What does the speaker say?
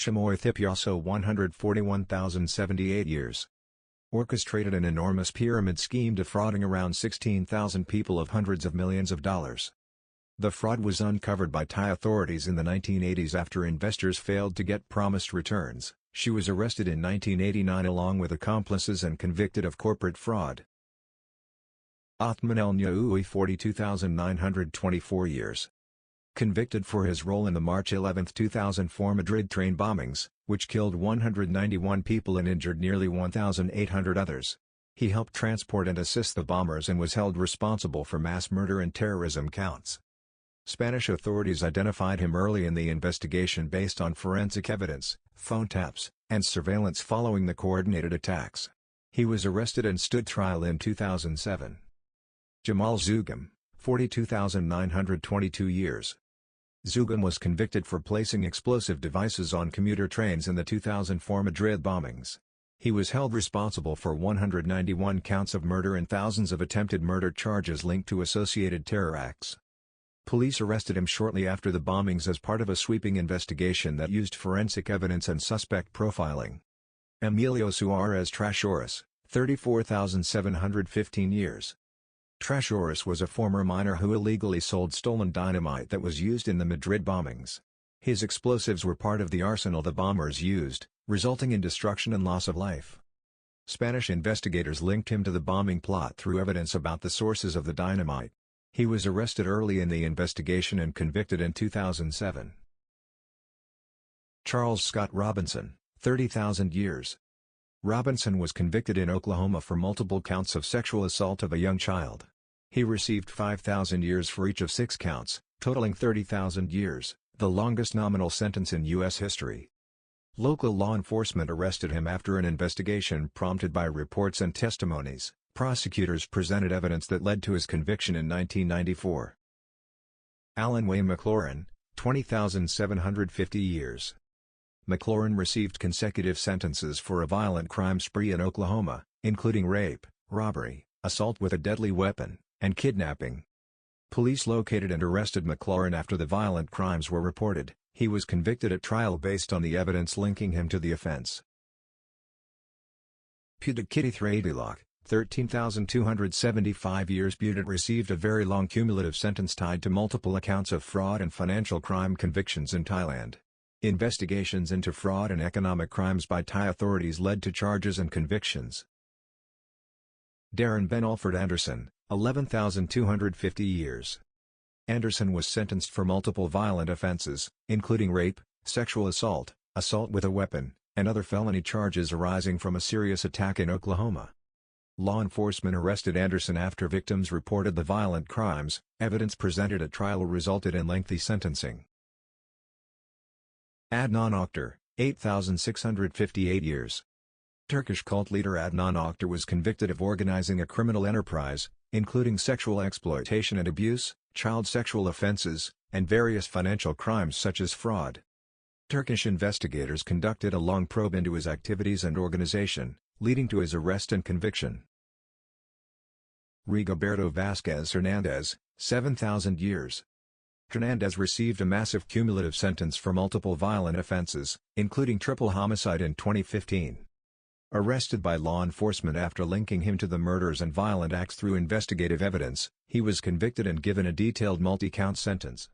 Chamoy Thipyaso 141,078 years. Orchestrated an enormous pyramid scheme defrauding around 16,000 people of hundreds of millions of dollars. The fraud was uncovered by Thai authorities in the 1980s after investors failed to get promised returns. She was arrested in 1989 along with accomplices and convicted of corporate fraud. Othman El Nyaoui 42,924 years. Convicted for his role in the March 11, 2004 Madrid train bombings, which killed 191 people and injured nearly 1,800 others. He helped transport and assist the bombers and was held responsible for mass murder and terrorism counts. Spanish authorities identified him early in the investigation based on forensic evidence, phone taps, and surveillance following the coordinated attacks. He was arrested and stood trial in 2007. Jamal Zougam, 42,922 years. Zougam was convicted for placing explosive devices on commuter trains in the 2004 Madrid bombings. He was held responsible for 191 counts of murder and thousands of attempted murder charges linked to associated terror acts. Police arrested him shortly after the bombings as part of a sweeping investigation that used forensic evidence and suspect profiling. Emilio Suarez Trashorras, 34,715 years. Trashorras was a former miner who illegally sold stolen dynamite that was used in the Madrid bombings. His explosives were part of the arsenal the bombers used, resulting in destruction and loss of life. Spanish investigators linked him to the bombing plot through evidence about the sources of the dynamite. He was arrested early in the investigation and convicted in 2007. Charles Scott Robinson, 30,000 years. Robinson was convicted in Oklahoma for multiple counts of sexual assault of a young child. He received 5,000 years for each of 6 counts, totaling 30,000 years, the longest nominal sentence in U.S. history. Local law enforcement arrested him after an investigation prompted by reports and testimonies. Prosecutors presented evidence that led to his conviction in 1994. Alan Wayne McLaurin, 20,750 years. McLaurin received consecutive sentences for a violent crime spree in Oklahoma, including rape, robbery, assault with a deadly weapon, and kidnapping. Police located and arrested McLaurin after the violent crimes were reported. He was convicted at trial based on the evidence linking him to the offense. Pudakitty Thradilok, 13,275 years. Pudat received a very long cumulative sentence tied to multiple accounts of fraud and financial crime convictions in Thailand. Investigations into fraud and economic crimes by Thai authorities led to charges and convictions. Darren Ben Alford Anderson, 11,250 years. Anderson was sentenced for multiple violent offenses, including rape, sexual assault, assault with a weapon, and other felony charges arising from a serious attack in Oklahoma. Law enforcement arrested Anderson after victims reported the violent crimes. Evidence presented at trial resulted in lengthy sentencing. Adnan Oktar, 8,658 years. Turkish cult leader Adnan Oktar was convicted of organizing a criminal enterprise, including sexual exploitation and abuse, child sexual offenses, and various financial crimes such as fraud. Turkish investigators conducted a long probe into his activities and organization, leading to his arrest and conviction. Rigoberto Vasquez Hernandez, 7,000 years. Hernandez received a massive cumulative sentence for multiple violent offenses, including triple homicide in 2015. Arrested by law enforcement after linking him to the murders and violent acts through investigative evidence, he was convicted and given a detailed multi-count sentence.